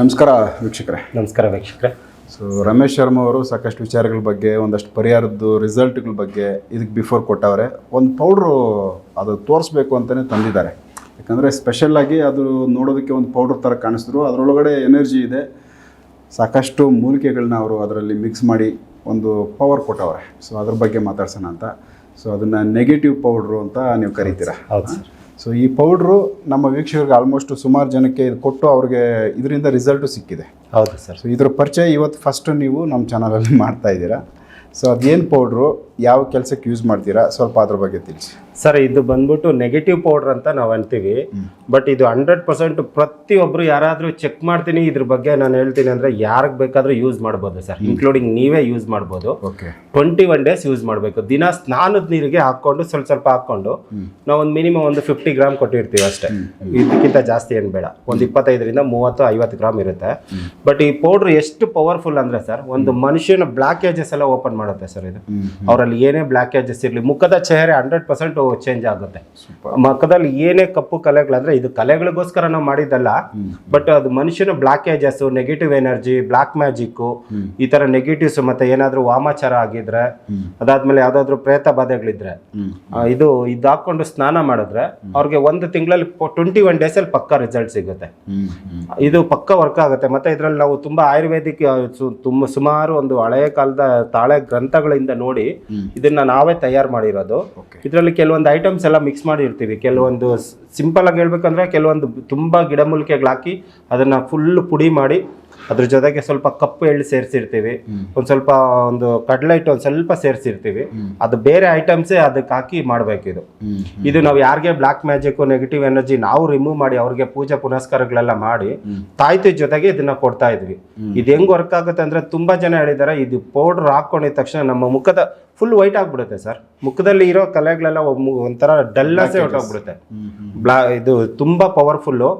ನಮಸ್ಕಾರ ವೀಕ್ಷಕರೇ. ನಮಸ್ಕಾರ ವೀಕ್ಷಕರೇ. ಸೊ ರಮೇಶ್ ಶರ್ಮಾ ಅವರು ಸಾಕಷ್ಟು ವಿಚಾರಗಳ ಬಗ್ಗೆ, ಒಂದಷ್ಟು ಪರಿಹಾರದ್ದು ರಿಸಲ್ಟ್ಗಳ ಬಗ್ಗೆ ಇದಕ್ಕೆ ಬಿಫೋರ್ ಕೊಟ್ಟವ್ರೆ. ಒಂದು ಪೌಡ್ರು ಅದು ತೋರಿಸ್ಬೇಕು ಅಂತಲೇ ತಂದಿದ್ದಾರೆ. ಯಾಕಂದರೆ ಸ್ಪೆಷಲ್ಲಾಗಿ ಅದು ನೋಡೋದಕ್ಕೆ ಒಂದು ಪೌಡ್ರ್ ಥರ ಕಾಣಿಸಿದ್ರು, ಅದರೊಳಗಡೆ ಎನರ್ಜಿ ಇದೆ. ಸಾಕಷ್ಟು ಮೂಲಿಕೆಗಳನ್ನ ಅವರು ಅದರಲ್ಲಿ ಮಿಕ್ಸ್ ಮಾಡಿ ಒಂದು ಪವರ್ ಕೊಟ್ಟವ್ರೆ. ಸೊ ಅದ್ರ ಬಗ್ಗೆ ಮಾತಾಡ್ಸೋಣ ಅಂತ. ಸೊ ಅದನ್ನು ನೆಗೆಟಿವ್ ಪೌಡ್ರು ಅಂತ ನೀವು ಕರಿತೀರಾ? ಹೌದು ಸರ್. ಸೊ ಈ ಪೌಡ್ರು ನಮ್ಮ ವೀಕ್ಷಕರಿಗೆ ಆಲ್ಮೋಸ್ಟ್ ಸುಮಾರು ಜನಕ್ಕೆ ಇದು ಕೊಟ್ಟು ಅವ್ರಿಗೆ ಇದರಿಂದ ರಿಸಲ್ಟು ಸಿಕ್ಕಿದೆ. ಹೌದು ಸರ್. ಸೊ ಇದ್ರ ಪರಿಚಯ ಇವತ್ತು ಫಸ್ಟ್ ನೀವು ನಮ್ಮ ಚಾನಲಲ್ಲಿ ಮಾಡ್ತಾ ಇದ್ದೀರಾ. ಸೊ ಅದೇನು ಪೌಡ್ರು, ಯಾವ ಕೆಲಸಕ್ಕೆ ಯೂಸ್ ಮಾಡ್ತೀರಾ, ಸ್ವಲ್ಪ ಅದ್ರ ಬಗ್ಗೆ ತಿಳಿಸಿ ಸರ್. ಇದು ಬಂದ್ಬಿಟ್ಟು ನೆಗೆಟಿವ್ ಪೌಡರ್ ಅಂತ ನಾವು ಅಂತೀವಿ. ಬಟ್ ಇದು 100% ಪ್ರತಿಯೊಬ್ಬರು ಯಾರಾದರೂ ಚೆಕ್ ಮಾಡ್ತೀನಿ ಇದ್ರ ಬಗ್ಗೆ ನಾನು ಹೇಳ್ತೀನಿ ಅಂದರೆ ಯಾರಿಗೆ ಬೇಕಾದರೂ ಯೂಸ್ ಮಾಡ್ಬೋದು ಸರ್, ಇನ್ಕ್ಲೂಡಿಂಗ್ ನೀವೇ ಯೂಸ್ ಮಾಡ್ಬೋದು. 21 days ಯೂಸ್ ಮಾಡಬೇಕು. ದಿನ ಸ್ನಾನದ ನೀರಿಗೆ ಹಾಕ್ಕೊಂಡು ಸ್ವಲ್ಪ ಹಾಕ್ಕೊಂಡು ನಾವು ಒಂದು ಮಿನಿಮಮ್ ಒಂದು 50 ಗ್ರಾಮ್ ಕೊಟ್ಟಿರ್ತೀವಿ ಅಷ್ಟೇ. ಇದಕ್ಕಿಂತ ಜಾಸ್ತಿ ಏನು ಬೇಡ. ಒಂದು 25ರಿಂದ 30-50 ಗ್ರಾಮ್ ಇರುತ್ತೆ. ಬಟ್ ಈ ಪೌಡ್ರ್ ಎಷ್ಟು ಪವರ್ಫುಲ್ ಅಂದರೆ ಸರ್, ಒಂದು ಮನುಷ್ಯನ ಬ್ಲಾಕೇಜಸ್ ಎಲ್ಲ ಓಪನ್ ಮಾಡುತ್ತೆ ಸರ್. ಇದು ಅವರಲ್ಲಿ ಏನೇ ಬ್ಲಾಕೇಜಸ್ ಇರಲಿ, ಮುಖದ ಚೆಹರೆ 100% ಚೇಂಜ್ ಆಗುತ್ತೆ. ಮುಖದಲ್ಲಿ ಏನೇ ಕಪ್ಪು ಕಲೆಗಳಂದ್ರೆ ಇದು ಕಲೆಗಳಿಗೋಸ್ಕರ ನಾವು ಮಾಡಿದ್ದಲ್ಲ, ಬಟ್ ಅದು ಮನುಷ್ಯನ blockages, negative energy, black magic, ಈ ತರ ನೆಗೆಟಿವ್ಸ್, ಮತ್ತೆ ಏನಾದ್ರೂ ವಾಮಾಚಾರ ಆಗಿದ್ರೆ, ಅದಾದ್ಮೇಲೆ ಯಾವ್ದಾದ್ರು ಪ್ರೇತ ಬಾಧೆಗಳಿದ್ರೆ ಇದು ಹಾಕೊಂಡು ಸ್ನಾನ ಮಾಡಿದ್ರೆ ಅವ್ರಿಗೆ ಒಂದು ತಿಂಗಳಲ್ಲಿ 21 days ಅಲ್ಲಿ ಪಕ್ಕ ರಿಸಲ್ಟ್ ಸಿಗುತ್ತೆ. ಇದು ಪಕ್ಕ ವರ್ಕ್ ಆಗುತ್ತೆ. ಮತ್ತೆ ಇದ್ರಲ್ಲಿ ನಾವು ತುಂಬಾ ಆಯುರ್ವೇದಿಕ್ ಸುಮಾರು ಒಂದು ಹಳೆಯ ಕಾಲದ ತಾಳೆ ಗ್ರಂಥಗಳಿಂದ ನೋಡಿ ಇದನ್ನ ನಾವೇ ತಯಾರು ಮಾಡಿರೋದು. ಇದರಲ್ಲಿ ಕೆಲವೊಂದು ಐಟಮ್ಸ್ ಎಲ್ಲ ಮಿಕ್ಸ್ ಮಾಡಿರ್ತೀವಿ. ಕೆಲವೊಂದು ಸಿಂಪಲ್ ಆಗಿ ಹೇಳ್ಬೇಕಂದ್ರೆ ಕೆಲವೊಂದು ತುಂಬಾ ಗಿಡಮೂಲಿಕೆಗಳು ಹಾಕಿ ಅದನ್ನ ಫುಲ್ ಪುಡಿ ಮಾಡಿ ಅದ್ರ ಜೊತೆಗೆ ಸ್ವಲ್ಪ ಕಪ್ಪು ಎಳ್ಳು ಸೇರಿಸಿರ್ತೀವಿ, ಒಂದು ಸ್ವಲ್ಪ ಒಂದು ಕಡಲೆ ಹಿಟ್ಟು ಒಂದು ಸ್ವಲ್ಪ ಸೇರಿಸಿರ್ತೀವಿ. ಅದು ಬೇರೆ ಐಟಮ್ಸೇ ಅದಕ್ಕೆ ಹಾಕಿ ಮಾಡ್ಬೇಕು. ಇದು ನಾವು ಯಾರಿಗೆ ಬ್ಲಾಕ್ ಮ್ಯಾಜಿಕ್, ನೆಗೆಟಿವ್ ಎನರ್ಜಿ ನಾವು ರಿಮೂವ್ ಮಾಡಿ ಅವ್ರಿಗೆ ಪೂಜೆ ಪುನಸ್ಕಾರಗಳೆಲ್ಲ ಮಾಡಿ ತಾಯ್ತಿ ಜೊತೆಗೆ ಇದನ್ನ ಕೊಡ್ತಾ ಇದ್ವಿ. ಇದು ಹೆಂಗ್ ವರ್ಕ್ ಆಗುತ್ತೆ ಅಂದ್ರೆ, ತುಂಬಾ ಜನ ಹೇಳಿದಾರೆ ಇದು ಪೌಡರ್ ಹಾಕೊಂಡಿದ ತಕ್ಷಣ ನಮ್ಮ ಮುಖದ ಫುಲ್ ವೈಟ್ ಆಗ್ಬಿಡುತ್ತೆ ಸರ್. ಮುಖದಲ್ಲಿ ಇರೋ ಕಲೆಗಳೆಲ್ಲ ಒಂಥರ ಡಲ್ಲಾಸೇ ಹೊಟ್ಟೋಗ್ಬಿಡುತ್ತೆ. ಇದು ತುಂಬಾ ಪವರ್ಫುಲ್ಲು.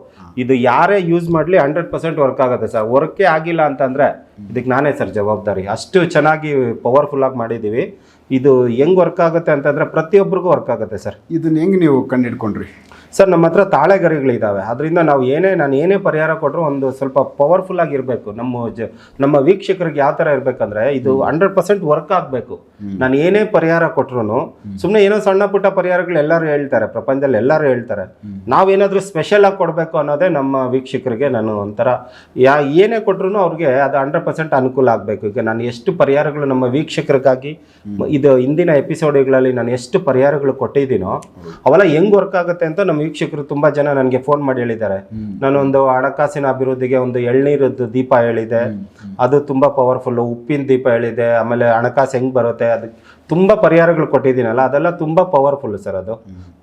ಇದು ಯಾರೇ ಯೂಸ್ ಮಾಡಲಿ 100% ವರ್ಕ್ ಆಗುತ್ತೆ ಸರ್. ವರ್ಕೇ ಆಗಿಲ್ಲ ಅಂತಂದರೆ ಇದಕ್ಕೆ ನಾನೇ ಸರ್ ಜವಾಬ್ದಾರಿ. ಅಷ್ಟು ಚೆನ್ನಾಗಿ ಪವರ್ಫುಲ್ ಆಗಿ ಮಾಡಿದ್ದೀವಿ. ಇದು ಹೆಂಗೆ ವರ್ಕ್ ಆಗುತ್ತೆ ಅಂತಂದರೆ ಪ್ರತಿಯೊಬ್ಬರಿಗೂ ವರ್ಕ್ ಆಗುತ್ತೆ ಸರ್. ಇದನ್ನ ಹೆಂಗೆ ನೀವು ಕಂಡುಹಿಡ್ಕೊಂಡ್ರಿ ಸರ್? ನಮ್ಮ ಹತ್ರ ತಾಳೆಗರಿಗಳಿದ್ದಾವೆ. ಅದರಿಂದ ನಾವು ನಾನು ಏನೇ ಪರಿಹಾರ ಕೊಟ್ಟರು ಒಂದು ಸ್ವಲ್ಪ ಪವರ್ಫುಲ್ ಆಗಿರಬೇಕು. ನಮ್ಮ ವೀಕ್ಷಕರಿಗೆ ಯಾವ ಥರ ಇರಬೇಕಂದ್ರೆ ಇದು 100% ವರ್ಕ್ ಆಗಬೇಕು. ನಾನು ಏನೇ ಪರಿಹಾರ ಕೊಟ್ಟರು, ಸುಮ್ಮನೆ ಏನೋ ಸಣ್ಣ ಪುಟ್ಟ ಪರಿಹಾರಗಳು ಎಲ್ಲರೂ ಹೇಳ್ತಾರೆ, ಪ್ರಪಂಚದಲ್ಲಿ ಎಲ್ಲರೂ ಹೇಳ್ತಾರೆ. ನಾವೇನಾದರೂ ಸ್ಪೆಷಲ್ ಆಗಿ ಕೊಡಬೇಕು ಅನ್ನೋದೇ ನಮ್ಮ ವೀಕ್ಷಕರಿಗೆ. ನಾನು ಒಂಥರ ಏನೇ ಕೊಟ್ಟರು ಅವ್ರಿಗೆ ಅದು 100% ಅನುಕೂಲ ಆಗಬೇಕು. ಈಗ ನಾನು ಎಷ್ಟು ಪರಿಹಾರಗಳು ನಮ್ಮ ವೀಕ್ಷಕರಿಗಾಗಿ ಇದು ಹಿಂದಿನ ಎಪಿಸೋಡ್ಗಳಲ್ಲಿ ನಾನು ಎಷ್ಟು ಪರಿಹಾರಗಳು ಕೊಟ್ಟಿದ್ದೀನೋ ಅವೆಲ್ಲ ಹೆಂಗ್ ವರ್ಕ್ ಆಗುತ್ತೆ ಅಂತ ನಮ್ಮ ವೀಕ್ಷಕರು ತುಂಬಾ ಜನ ನನಗೆ ಫೋನ್ ಮಾಡಿ ಹೇಳಿದ್ದಾರೆ. ನಾನೊಂದು ಹಣಕಾಸಿನ ಅಭಿವೃದ್ಧಿಗೆ ಒಂದು ಎಳ್ನೀರದ್ದು ದೀಪ ಹೇಳಿದೆ, ಅದು ತುಂಬಾ ಪವರ್ಫುಲ್. ಉಪ್ಪಿನ ದೀಪ ಹೇಳಿದೆ, ಆಮೇಲೆ ಹಣಕಾಸು ಹೆಂಗ್ ಬರುತ್ತೆ, ಅದು ತುಂಬಾ ಪರಿಹಾರಗಳು ಕೊಟ್ಟಿದ್ದೀನಲ್ಲ, ಅದೆಲ್ಲ ತುಂಬಾ ಪವರ್ಫುಲ್ ಸರ್. ಅದು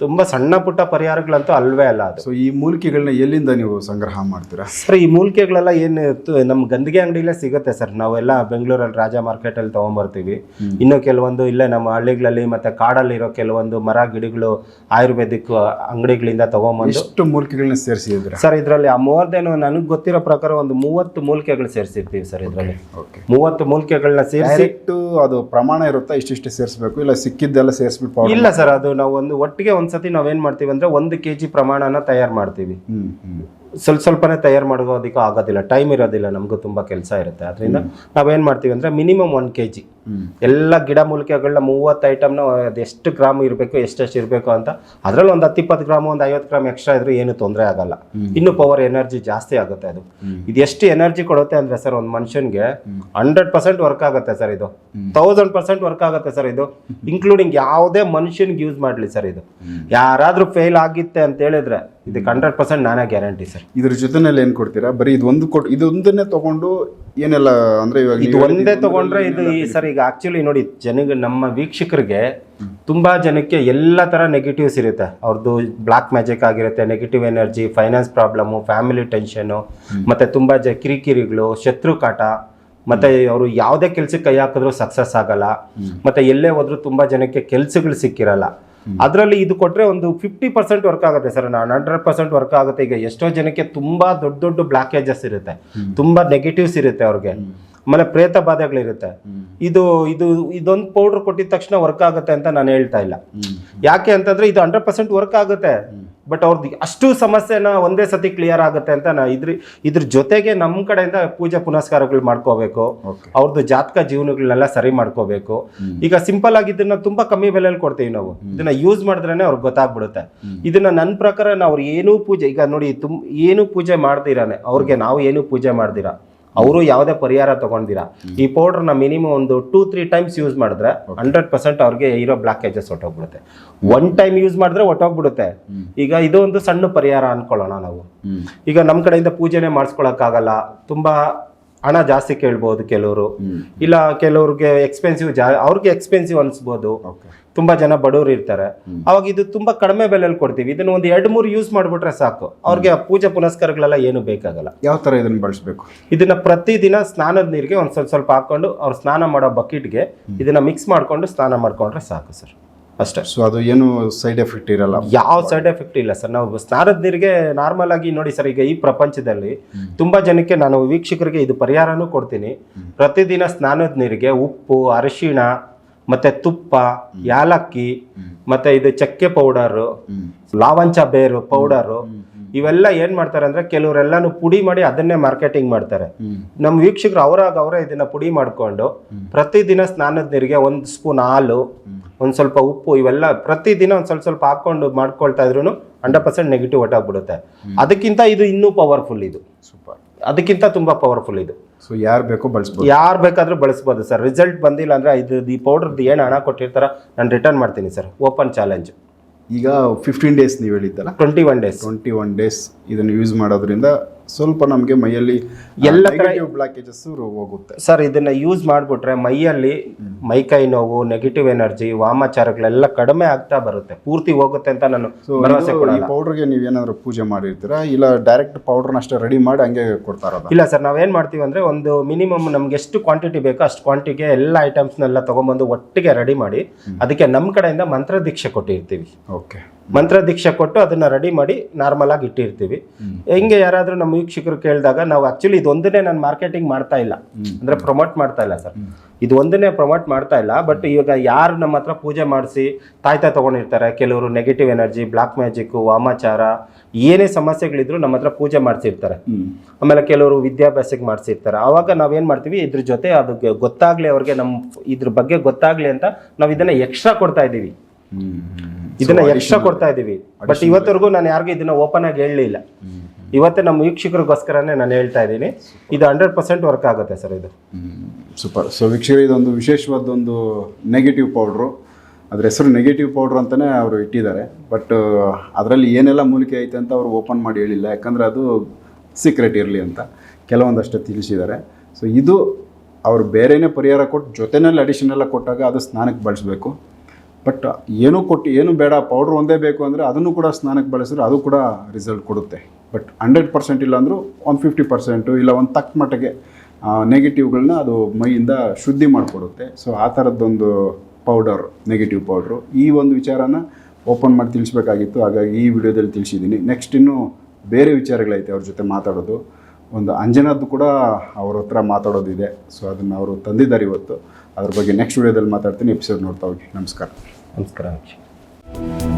ತುಂಬಾ ಸಣ್ಣ ಪುಟ್ಟ ಪರಿಹಾರಗಳಂತೂ ಅಲ್ವೇ ಅಲ್ಲ ಅದು. ಸೊ ಈ ಮೂಲಿಕೆಗಳನ್ನ ಎಲ್ಲಿಂದ ನೀವು ಸಂಗ್ರಹ ಮಾಡ್ತೀರಾ ಸರ್? ಈ ಮೂಲಿಕೆಗಳೆಲ್ಲ ಏನು ನಮ್ಮ ಗಂದಿಗೆ ಅಂಗಡಿಲೇ ಸಿಗುತ್ತೆ ಸರ್. ನಾವೆಲ್ಲ ಬೆಂಗಳೂರಲ್ಲಿ ರಾಜ ಮಾರ್ಕೆಟಲ್ಲಿ ತೊಗೊಂಬರ್ತೀವಿ. ಇನ್ನು ಕೆಲವೊಂದು ಇಲ್ಲೇ ನಮ್ಮ ಹಳ್ಳಿಗಳಲ್ಲಿ ಮತ್ತೆ ಕಾಡಲ್ಲಿರೋ ಕೆಲವೊಂದು ಮರ ಗಿಡಗಳು ಆಯುರ್ವೇದಿಕ್ ಅಂಗಡಿಗಳಿಂದ ತಗೊಂಬಂದು ಎಷ್ಟು ಮೂಲಿಕೆಗಳನ್ನ ಸೇರಿಸಿದ್ರೆ ಸರ್? ಇದರಲ್ಲಿ ಮೋರ್ದೇನು ನನಗೆ ಗೊತ್ತಿರೋ ಪ್ರಕಾರ ಒಂದು 30 ಮೂಲಿಕೆಗಳು ಸೇರಿಸಿರ್ತೀವಿ ಸರ್. ಇದರಲ್ಲಿ 30 ಮೂಲಿಕೆಗಳನ್ನ ಸೇರಿಸಿ ಅದು ಪ್ರಮಾಣ ಇರುತ್ತಾ, ಇಷ್ಟಿಷ್ಟು ಸೇರಿಸಬೇಕು, ಇಲ್ಲ ಸಿಕ್ಕಿದ್ದೆಲ್ಲ ಸೇರಿಸ್ಬಿಟ್ಟು? ಇಲ್ಲ ಸರ್, ಅದು ನಾವು ಒಟ್ಟಿಗೆ ಒಂದ್ಸತಿ ನಾವೇನ್ ಮಾಡ್ತೀವಿ ಅಂದ್ರೆ 1 kg ಪ್ರಮಾಣನ ತಯಾರು ಮಾಡ್ತೀವಿ. ಸ್ವಲ್ಪನೇ ತಯಾರು ಮಾಡೋದಕ್ಕೂ ಆಗೋದಿಲ್ಲ, ಟೈಮ್ ಇರೋದಿಲ್ಲ, ನಮಗೂ ತುಂಬಾ ಕೆಲಸ ಇರುತ್ತೆ. ಅದರಿಂದ ನಾವೇನ್ ಮಾಡ್ತೀವಿ ಅಂದ್ರೆ ಮಿನಿಮಮ್ 1 kg ಎಲ್ಲ ಗಿಡ ಮೂಲಿಕೆಗಳನ್ನ 30 ಐಟಮ್ನ ಅದೆಷ್ಟು ಗ್ರಾಮ್ ಇರಬೇಕು, ಎಷ್ಟೆಷ್ಟು ಇರಬೇಕು ಅಂತ ಅದರಲ್ಲಿ ಒಂದು 10-20 ಗ್ರಾಮ್, ಒಂದು 50 ಗ್ರಾಮ್ ಎಕ್ಸ್ಟ್ರಾ ಇದ್ರೆ ಏನು ತೊಂದರೆ ಆಗಲ್ಲ. ಇನ್ನು ಪವರ್ ಎನರ್ಜಿ ಜಾಸ್ತಿ ಆಗುತ್ತೆ. ಅದು ಇದು ಎಷ್ಟು ಎನರ್ಜಿ ಕೊಡುತ್ತೆ ಅಂದ್ರೆ ಸರ್, ಒಂದು ಮನುಷ್ಯನ್ಗೆ 100% ವರ್ಕ್ ಆಗುತ್ತೆ ಸರ್. ಇದು 1000% ವರ್ಕ್ ಆಗುತ್ತೆ ಸರ್. ಇದು ಇನ್ಕ್ಲೂಡಿಂಗ್ ಯಾವುದೇ ಮನುಷ್ಯನ್ಗೆ ಯೂಸ್ ಮಾಡಲಿ ಸರ್. ಇದು ಯಾರಾದ್ರೂ ಫೇಲ್ ಆಗಿತ್ತೆ ಅಂತ ಹೇಳಿದ್ರೆ ಇದಕ್ಕೆ 100% ನಾನೇ ಗ್ಯಾರಂಟಿ ಸರ್. ಇದ್ರ ಜೊತೆನಲ್ಲಿ ಏನ್ ಕೊಡ್ತೀರಾ? ಬರೀ ಇದೊಂದನ್ನೇ ತಗೊಂಡು ಏನೆಲ್ಲ ಅಂದ್ರೆ ಇವಾಗ ಇದು ಒಂದೇ ತಗೊಂಡ್ರೆ ಇದು ಸರ್, ಈಗ ಆಕ್ಚುಲಿ ನೋಡಿ ನಮ್ಮ ವೀಕ್ಷಕರಿಗೆ ತುಂಬಾ ಜನಕ್ಕೆ ಎಲ್ಲ ತರ ನೆಗೆಟಿವ್ಸ್ ಇರುತ್ತೆ. ಅವ್ರದ್ದು ಬ್ಲಾಕ್ ಮ್ಯಾಜಿಕ್ ಆಗಿರುತ್ತೆ, negative energy, finance problem, family tension, ಮತ್ತೆ ತುಂಬಾ ಕಿರಿಕಿರಿಗಳು, ಶತ್ರು ಕಾಟ, ಮತ್ತೆ ಅವರು ಯಾವುದೇ ಕೆಲ್ಸಕ್ಕೆ ಕೈ ಹಾಕಿದ್ರು ಸಕ್ಸಸ್ ಆಗಲ್ಲ, ಮತ್ತೆ ಎಲ್ಲೇ ಹೋದ್ರು ತುಂಬಾ ಜನಕ್ಕೆ ಕೆಲ್ಸಗಳು ಸಿಕ್ಕಿರಲ್ಲ. ಅದರಲ್ಲಿ ಇದು ಕೊಟ್ಟರೆ ಒಂದು 50% ವರ್ಕ್ ಆಗುತ್ತೆ ಸರ್. 100% ವರ್ಕ್ ಆಗುತ್ತೆ. ಈಗ ಎಷ್ಟೋ ಜನಕ್ಕೆ ತುಂಬಾ ದೊಡ್ಡ ದೊಡ್ಡ ಬ್ಲಾಕೇಜಸ್ ಇರುತ್ತೆ, ತುಂಬಾ ನೆಗೆಟಿವ್ಸ್ ಇರುತ್ತೆ ಅವ್ರಿಗೆ, ಆಮೇಲೆ ಪ್ರೇತ ಬಾಧೆಗಳಿರುತ್ತೆ. ಇದೊಂದು ಪೌಡರ್ ಕೊಟ್ಟಿದ ತಕ್ಷಣ ವರ್ಕ್ ಆಗುತ್ತೆ ಅಂತ ನಾನು ಹೇಳ್ತಾ ಇಲ್ಲ. ಯಾಕೆ ಅಂತಂದ್ರೆ ಇದು 100% ವರ್ಕ್ ಆಗುತ್ತೆ. ಬಟ್ ಅವ್ರದ್ದು ಅಷ್ಟು ಸಮಸ್ಯೆನ ಒಂದೇ ಸತಿ ಕ್ಲಿಯರ್ ಆಗುತ್ತೆ ಅಂತ ಇದ್ರ ಜೊತೆಗೆ ನಮ್ಮ ಕಡೆಯಿಂದ ಪೂಜೆ ಪುನಸ್ಕಾರಗಳು ಮಾಡ್ಕೋಬೇಕು, ಅವ್ರದ್ದು ಜಾತಕ ಜೀವನಗಳನ್ನೆಲ್ಲ ಸರಿ ಮಾಡ್ಕೋಬೇಕು. ಈಗ ಸಿಂಪಲ್ ಆಗಿ ಇದನ್ನ ತುಂಬಾ ಕಮ್ಮಿ ಬೆಲೆಯಲ್ಲಿ ಕೊಡ್ತೀವಿ ನಾವು, ಇದನ್ನ ಯೂಸ್ ಮಾಡಿದ್ರೇನೆ ಅವ್ರಿಗೆ ಗೊತ್ತಾಗ್ಬಿಡುತ್ತೆ. ಇದನ್ನ ನನ್ನ ಪ್ರಕಾರ ನಾವು ಏನೂ ಪೂಜೆ, ಈಗ ನೋಡಿ ಏನು ಪೂಜೆ ಮಾಡ್ದಿರಾನೆ ಅವ್ರಿಗೆ, ನಾವು ಏನು ಪೂಜೆ ಮಾಡ್ದಿರಾ ಅವರು ಯಾವುದೇ ಪರಿಹಾರ ತಗೊಂಡಿರಾ, ಈ ಪೌಡರ್ನ ಮಿನಿಮಮ್ ಒಂದು 2-3 ಟೈಮ್ಸ್ ಯೂಸ್ ಮಾಡಿದ್ರೆ 100% ಅವ್ರಿಗೆ ಇರೋ ಬ್ಲಾಕೇಜಸ್ ಹೊಟ್ಟೋಗ್ಬಿಡುತ್ತೆ. 1 ಟೈಮ್ ಯೂಸ್ ಮಾಡಿದ್ರೆ ಹೊಟ್ಟೋಗ್ಬಿಡುತ್ತೆ. ಈಗ ಇದು ಒಂದು ಸಣ್ಣ ಪರಿಹಾರ ಅನ್ಕೊಳ್ಳೋಣ ನಾವು. ಈಗ ನಮ್ಮ ಕಡೆಯಿಂದ ಪೂಜೆನೆ ಮಾಡಿಸ್ಕೊಳಕ್ಕಾಗಲ್ಲ, ತುಂಬಾ ಹಣ ಜಾಸ್ತಿ ಕೇಳ್ಬೋದು ಕೆಲವರು, ಇಲ್ಲ ಕೆಲವ್ರಿಗೆ ಎಕ್ಸ್ಪೆನ್ಸಿವ್ ಅವ್ರಿಗೆ ಎಕ್ಸ್ಪೆನ್ಸಿವ್ ಅನ್ಸ್ಬೋದು. ತುಂಬಾ ಜನ ಬಡವರು ಇರ್ತಾರೆ, ಅವಾಗ ಇದು ತುಂಬಾ ಕಡಿಮೆ ಬೆಲೆಯಲ್ಲಿ ಕೊಡ್ತೀವಿ. ಇದನ್ನ ಒಂದು 2-3 ಯೂಸ್ ಮಾಡ್ಬಿಟ್ರೆ ಸಾಕು, ಅವ್ರಿಗೆ ಪೂಜೆ ಪುನಸ್ಕಾರಗಳೆಲ್ಲ ಏನು ಬೇಕಾಗಲ್ಲ. ಯಾವ ತರ ಇದನ್ನ ಬಳಸಬೇಕು? ಇದನ್ನ ಪ್ರತಿದಿನ ಸ್ನಾನದ ನೀರಿಗೆ ಒಂದ್ ಸ್ವಲ್ಪ ಹಾಕೊಂಡು ಅವ್ರು ಸ್ನಾನ ಮಾಡೋ ಬಕೆಟ್ಗೆ ಇದನ್ನ ಮಿಕ್ಸ್ ಮಾಡ್ಕೊಂಡು ಸ್ನಾನ ಮಾಡ್ಕೊಂಡ್ರೆ ಸಾಕು ಸರ್, ಅಷ್ಟೇ. ಸೊ ಅದು ಏನು ಸೈಡ್ ಎಫೆಕ್ಟ್ ಇರಲ್ಲ? ಯಾವ ಸೈಡ್ ಎಫೆಕ್ಟ್ ಇಲ್ಲ ಸರ್. ನಾವು ಸ್ನಾನದ ನೀರಿಗೆ ನಾರ್ಮಲ್ ಆಗಿ ನೋಡಿ ಸರ್, ಈಗ ಈ ಪ್ರಪಂಚದಲ್ಲಿ ತುಂಬಾ ಜನಕ್ಕೆ ನಾನು ವೀಕ್ಷಕರಿಗೆ ಇದು ಪರಿಹಾರನೂ ಕೊಡ್ತೀನಿ. ಪ್ರತಿದಿನ ಸ್ನಾನದ ನೀರಿಗೆ ಉಪ್ಪು, ಅರಿಶಿಣ, ಮತ್ತೆ ತುಪ್ಪ, ಯಾಲಕ್ಕಿ, ಮತ್ತೆ ಇದು ಚಕ್ಕೆ ಪೌಡರು, ಲಾವಂಚ ಬೇರು ಪೌಡರು, ಇವೆಲ್ಲ ಏನ್ ಮಾಡ್ತಾರೆ ಅಂದ್ರೆ ಕೆಲವರೆಲ್ಲಾನು ಪುಡಿ ಮಾಡಿ ಅದನ್ನೇ ಮಾರ್ಕೆಟಿಂಗ್ ಮಾಡ್ತಾರೆ. ನಮ್ಮ ವೀಕ್ಷಕರು ಅವರೇ ಇದನ್ನ ಪುಡಿ ಮಾಡ್ಕೊಂಡು ಪ್ರತಿದಿನ ಸ್ನಾನದ ನೀರಿಗೆ 1 ಸ್ಪೂನ್ ಹಾಲು, ಒಂದ್ ಸ್ವಲ್ಪ ಉಪ್ಪು, ಇವೆಲ್ಲ ಪ್ರತಿದಿನ ಒಂದ್ ಸ್ವಲ್ಪ ಹಾಕೊಂಡು ಮಾಡ್ಕೊಳ್ತಾ ಇದ್ರು 100% ನೆಗೆಟಿವ್ ಹೊಟ್ಟಾಗ್ಬಿಡುತ್ತೆ. ಅದಕ್ಕಿಂತ ಇದು ಇನ್ನೂ ಪವರ್ಫುಲ್, ಇದು ಸೂಪರ್, ಅದಕ್ಕಿಂತ ತುಂಬಾ ಪವರ್ಫುಲ್ ಇದು. ಸೊ ಯಾರು ಬೇಕೋ ಬಳಸ್ಬೋದು, ಯಾರು ಬೇಕಾದ್ರೂ ಬಳಸ್ಬೋದು ಸರ್. ರಿಸಲ್ಟ್ ಬಂದಿಲ್ಲ ಅಂದ್ರೆ ಈ ಪೌಡರ್ದು ಏನು ಹಣ ಕೊಟ್ಟಿರ್ತಾರ ನಾನು ರಿಟರ್ನ್ ಮಾಡ್ತೀನಿ ಸರ್, ಓಪನ್ ಚಾಲೆಂಜ್. ಈಗ 15 ಡೇಸ್ ನೀವು ಹೇಳಿದ್ದಲ್ಲ, 21 ಡೇಸ್ ಇದನ್ನು ಯೂಸ್ ಮಾಡೋದ್ರಿಂದ ಸ್ವಲ್ಪ ನಮಗೆ ಮೈಯಲ್ಲಿ ಎಲ್ಲ ಬ್ಲಾಕೇಜಸ್ ಹೋಗುತ್ತೆ ಸರ್. ಇದನ್ನ ಯೂಸ್ ಮಾಡ್ಬಿಟ್ರೆ ಮೈಯಲ್ಲಿ ಮೈಕೈ ನೋವು, ನೆಗೆಟಿವ್ ಎನರ್ಜಿ, ವಾಮಾಚಾರಗಳೆಲ್ಲ ಕಡಿಮೆ ಆಗ್ತಾ ಬರುತ್ತೆ, ಪೂರ್ತಿ ಹೋಗುತ್ತೆ ಅಂತ ನಾನು ಭರವಸೆ ಕೊಡಲ್ಲ. ಈ ಪೌಡರ್ಗೆ ನೀವೇನಾದ್ರೂ ಪೂಜೆ ಮಾಡಿರ್ತೀರಾ, ಇಲ್ಲ ಡೈರೆಕ್ಟ್ ಪೌಡರ್ನ ಅಷ್ಟೇ ರೆಡಿ ಮಾಡಿ ಹಂಗೆ ಕೊಡ್ತಾರ? ಇಲ್ಲ ಸರ್, ನಾವೇನ್ ಮಾಡ್ತೀವಿ ಅಂದ್ರೆ ಒಂದು ಮಿನಿಮಮ್ ನಮ್ಗೆ ಎಷ್ಟು ಕ್ವಾಂಟಿಟಿ ಬೇಕೋ ಅಷ್ಟು ಕ್ವಾಂಟಿಟಿಗೆ ಎಲ್ಲ ಐಟಮ್ಸ್ನೆಲ್ಲ ತಗೊಂಡ್ಬಂದು ಒಟ್ಟಿಗೆ ರೆಡಿ ಮಾಡಿ ಅದಕ್ಕೆ ನಮ್ಮ ಕಡೆಯಿಂದ ಮಂತ್ರ ದೀಕ್ಷೆ ಕೊಟ್ಟಿರ್ತೀವಿ. ಓಕೆ, ಮಂತ್ರ ದೀಕ್ಷೆ ಕೊಟ್ಟು ಅದನ್ನ ರೆಡಿ ಮಾಡಿ ನಾರ್ಮಲ್ ಆಗಿ ಇಟ್ಟಿರ್ತೀವಿ. ಹಿಂಗೆ ಯಾರಾದ್ರೂ ನಮ್ಮ ವೀಕ್ಷಕರು ಕೇಳಿದಾಗ ನಾವು ಆಕ್ಚುಲಿ ಇದೊಂದನ್ನೇ ನಾನು ಮಾರ್ಕೆಟಿಂಗ್ ಮಾಡ್ತಾ ಇಲ್ಲ, ಅಂದ್ರೆ ಪ್ರಮೋಟ್ ಮಾಡ್ತಾ ಇಲ್ಲ ಸರ್, ಇದು ಒಂದನ್ನೇ ಪ್ರಮೋಟ್ ಮಾಡ್ತಾ ಇಲ್ಲ. ಬಟ್ ಇವಾಗ ಯಾರು ನಮ್ಮ ಹತ್ರ ಪೂಜೆ ಮಾಡಿಸಿ ತಾಯ್ತಾ ತಗೊಂಡಿರ್ತಾರೆ, ಕೆಲವರು ನೆಗೆಟಿವ್ ಎನರ್ಜಿ, ಬ್ಲಾಕ್ ಮ್ಯಾಜಿಕ್, ವಾಮಾಚಾರ, ಏನೇ ಸಮಸ್ಯೆಗಳಿದ್ರು ನಮ್ಮ ಹತ್ರ ಪೂಜೆ ಮಾಡಿಸಿರ್ತಾರೆ. ಆಮೇಲೆ ಕೆಲವರು ವಿದ್ಯಾಭ್ಯಾಸಕ್ಕೆ ಮಾಡಿಸಿರ್ತಾರೆ. ಆವಾಗ ನಾವೇನ್ ಮಾಡ್ತೀವಿ, ಇದ್ರ ಜೊತೆ ಅದು ಗೊತ್ತಾಗ್ಲಿ ಅವ್ರಿಗೆ, ಇದ್ರ ಬಗ್ಗೆ ಗೊತ್ತಾಗ್ಲಿ ಅಂತ ನಾವು ಇದನ್ನ ಎಕ್ಸ್ಟ್ರಾ ಕೊಡ್ತಾ ಇದೀವಿ, ಇದನ್ನ ಎಕ್ಸ್ಟ್ರಾ ಕೊಡ್ತಾ ಇದೀವಿ. ಬಟ್ ಇವತ್ತವರೆಗೂ ನಾನು ಯಾರಿಗೂ ಇದನ್ನ ಓಪನ್ ಆಗಿ ಹೇಳಲಿಲ್ಲ. ಇವತ್ತೇ ನಮ್ಮ ವೀಕ್ಷಕರಿಗೋಸ್ಕರನೇ ನಾನು ಹೇಳ್ತಾ ಇದ್ದೀನಿ, ಇದು 100% ವರ್ಕ್ ಆಗುತ್ತೆ ಸರ್. ಇದು ಸೂಪರ್. ಸೊ ವೀಕ್ಷಕರು, ಇದೊಂದು ವಿಶೇಷವಾದೊಂದು ನೆಗೆಟಿವ್ ಪೌಡ್ರು, ಅದ್ರ ಹೆಸರು ನೆಗೆಟಿವ್ ಪೌಡ್ರ್ ಅಂತಲೇ ಅವರು ಇಟ್ಟಿದ್ದಾರೆ. ಬಟ್ ಅದರಲ್ಲಿ ಏನೆಲ್ಲ ಮೂಲಿಕೆ ಐತೆ ಅಂತ ಅವರು ಓಪನ್ ಮಾಡಿ ಹೇಳಿಲ್ಲ, ಯಾಕಂದರೆ ಅದು ಸೀಕ್ರೆಟ್ ಇರಲಿ ಅಂತ ಕೆಲವೊಂದಷ್ಟು ತಿಳಿಸಿದ್ದಾರೆ. ಸೊ ಇದು ಅವರು ಬೇರೆಯೇ ಪರಿಹಾರ ಕೊಟ್ಟು ಜೊತೆಯಲ್ಲಿ ಅಡಿಷನಲ್ಲ ಕೊಟ್ಟಾಗ ಅದು ಸ್ನಾನಕ್ಕೆ ಬಳಸಬೇಕು. ಬಟ್ ಏನು ಬೇಡ, ಪೌಡ್ರ್ ಒಂದೇ ಬೇಕು ಅಂದರೆ ಅದನ್ನು ಕೂಡ ಸ್ನಾನಕ್ಕೆ ಬಳಸಿದ್ರೆ ಅದು ಕೂಡ ರಿಸಲ್ಟ್ ಕೊಡುತ್ತೆ. ಬಟ್ 100% ಇಲ್ಲ ಅಂದರೂ 150% ಇಲ್ಲ ಒಂದು ತಕ್ಕ ಮಟ್ಟಿಗೆ ನೆಗೆಟಿವ್ಗಳನ್ನ ಅದು ಮೈಯಿಂದ ಶುದ್ಧಿ ಮಾಡಿಕೊಡುತ್ತೆ. ಸೊ ಆ ಥರದ್ದೊಂದು ಪೌಡರ್, ನೆಗೆಟಿವ್ ಪೌಡ್ರು, ಈ ಒಂದು ವಿಚಾರನ ಓಪನ್ ಮಾಡಿ ತಿಳಿಸ್ಬೇಕಾಗಿತ್ತು. ಹಾಗಾಗಿ ಈ ವಿಡಿಯೋದಲ್ಲಿ ತಿಳಿಸಿದ್ದೀನಿ. ನೆಕ್ಸ್ಟ್ ಇನ್ನೂ ಬೇರೆ ವಿಚಾರಗಳೈತೆ ಅವ್ರ ಜೊತೆ ಮಾತಾಡೋದು. ಒಂದು ಅಂಜನದ್ದು ಕೂಡ ಅವ್ರ ಹತ್ರ ಮಾತಾಡೋದಿದೆ. ಸೊ ಅದನ್ನು ಅವರು ತಂದಿದ್ದಾರೆ ಇವತ್ತು. ಅದ್ರ ಬಗ್ಗೆ ನೆಕ್ಸ್ಟ್ ವಿಡಿಯೋದಲ್ಲಿ ಮಾತಾಡ್ತೀನಿ. ಎಪಿಸೋಡ್ ನೋಡ್ತಾ ಹೋಗಿ. ನಮಸ್ಕಾರ. ನಮಸ್ಕಾರ.